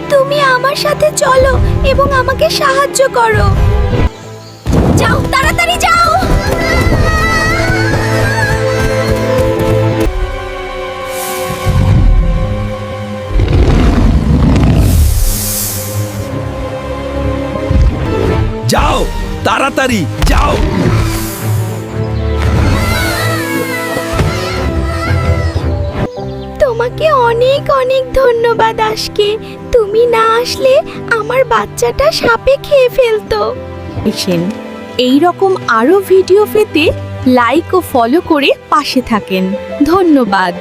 তুমি আমার সাথে চলো এবং আমাকে সাহায্য করো। যাও, তাড়াতাড়ি যাও। যাও, তাড়াতাড়ি যাও। তোমাকে অনেক অনেক ধন্যবাদ আজকে। তুমি না আসলে আমার বাচ্চাটা সাপে খেয়ে ফেলতো। এই রকম আরো ভিডিও পেতে লাইক ও ফলো করে পাশে থাকেন। ধন্যবাদ।